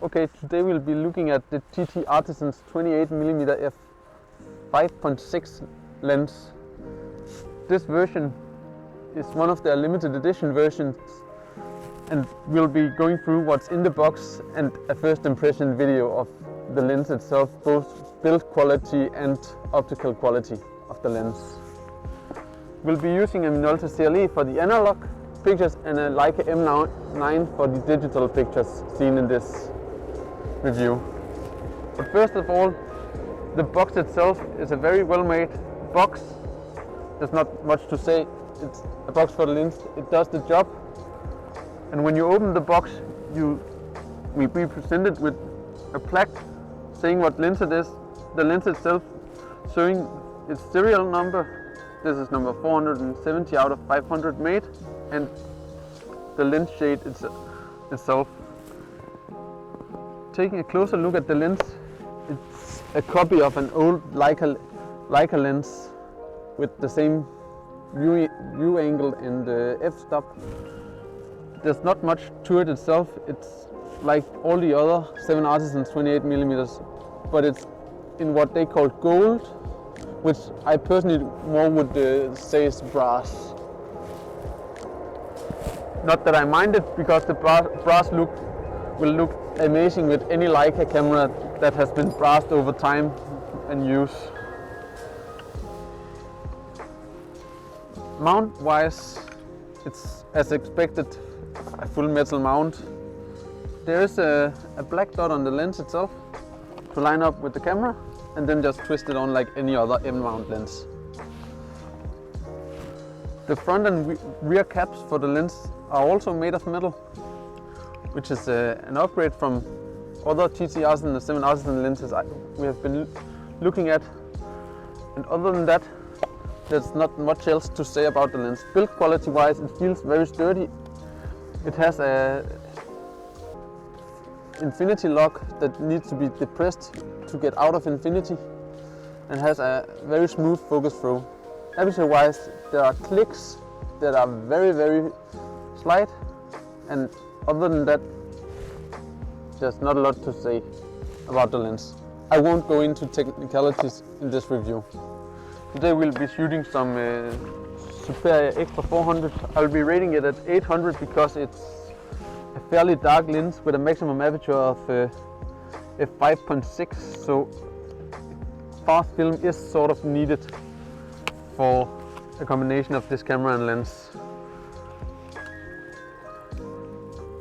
Okay, today we'll be looking at the TT-artisans 28mm f 5.6 lens. This version is one of their limited edition versions, and we'll be going through what's in the box and a first impression video of the lens itself, both build quality and optical quality of the lens. We'll be using a minolta CLE for the analog pictures and a Leica M9 for the digital pictures seen in this review. But first of all, the box itself is a very well made box. There's not much to say. It's a box for the lens. It does the job. And when you open the box, you will be presented with a plaque saying what lens it is. The lens itself showing its serial number. This is number 470 out of 500 made, and the lens shade itself. Taking a closer look at the lens, it's a copy of an old Leica lens with the same view angle and f-stop. There's not much to it itself. It's like all the other TT-artisans 28mm, but it's in what they call gold, which I personally more would say is brass. Not that I mind it, because the brass look will look amazing with any Leica camera that has been brassed over time and use. Mount wise, it's as expected a full metal mount. There is a black dot on the lens itself to line up with the camera, and then just twist it on like any other M-mount lens. The front and rear caps for the lens are also made of metal, which is an upgrade from other TT-artisan and TT-artisan lenses we have been looking at. And other than that, there's not much else to say about the lens. Build quality wise, it feels very sturdy. It has a infinity lock that needs to be depressed to get out of infinity, and has a very smooth focus throw. Aperture wise, there are clicks that are very slight, and other than that, there's not a lot to say about the lens. I won't go into technicalities in this review. Today we'll be shooting some Superia400. I'll be rating it at 800 because it's a fairly dark lens with a maximum aperture of f5.6, so fast film is sort of needed for a combination of this camera and lens.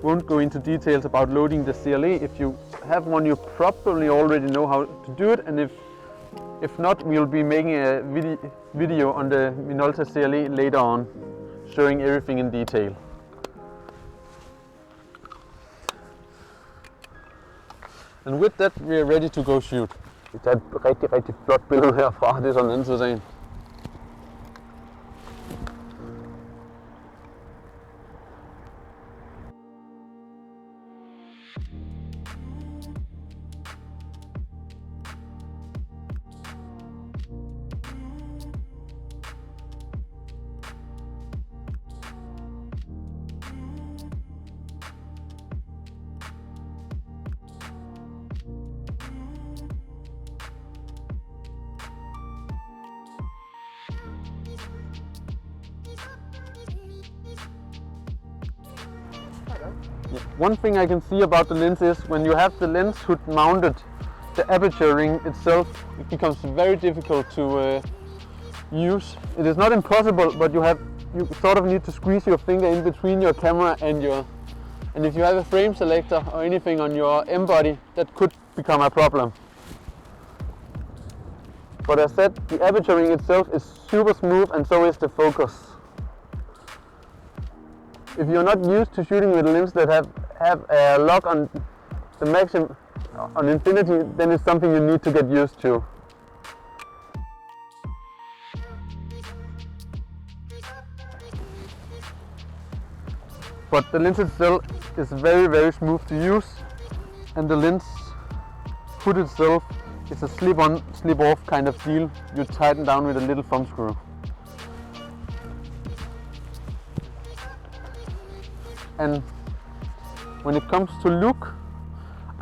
Won't go into details about loading the CLE. If you have one, you probably already know how to do it, and if not, we'll be making a video on the minolta CLE later on, showing everything in detail. And with that, we are ready to go shoot. Vi tager et rigtig flot billede herfra. Det er sådan en anden side af sagen. One thing I can see about the lens is when you have the lens hood mounted, the aperture ring itself, it becomes very difficult to use. It is not impossible, but you sort of need to squeeze your finger in between your camera and if you have a frame selector or anything on your M body, that could become a problem. But as said, the aperture ring itself is super smooth, and so is the focus. If you're not used to shooting with a lens that have a lock on the maximum on infinity, then it's something you need to get used to. But the lens itself is very smooth to use, and the lens hood itself is a slip-on, slip-off kind of deal. You tighten down with a little thumb screw. And when it comes to look,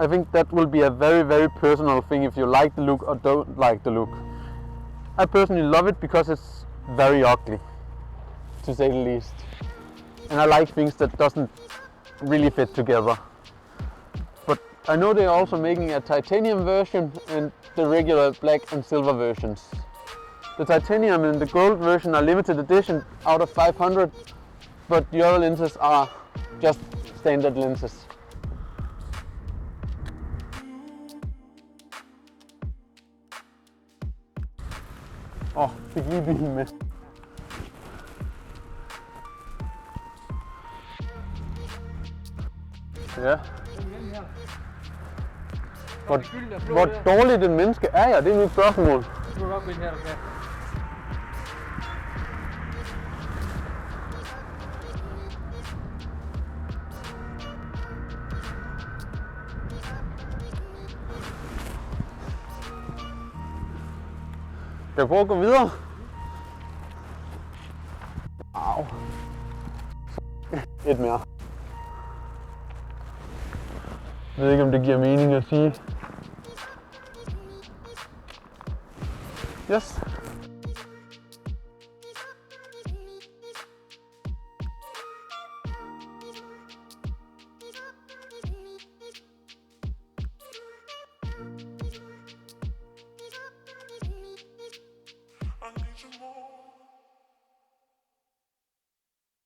I think that will be a very, very personal thing if you like the look or don't like the look. I personally love it because it's very ugly, to say the least. And I like things that doesn't really fit together. But I know they're also making a titanium version and the regular black and silver versions. The titanium and the gold version are limited edition out of 500, but the other lenses are just standard lenses. Fik lige bilen med. Ja. Hvor dårligt et menneske er jeg? Det er mit spørgsmål. Du kan godt gå ind her, du kan. Skal jeg prøve at gå videre? Au. Et mere. Jeg ved ikke, om det giver mening at sige. Yes.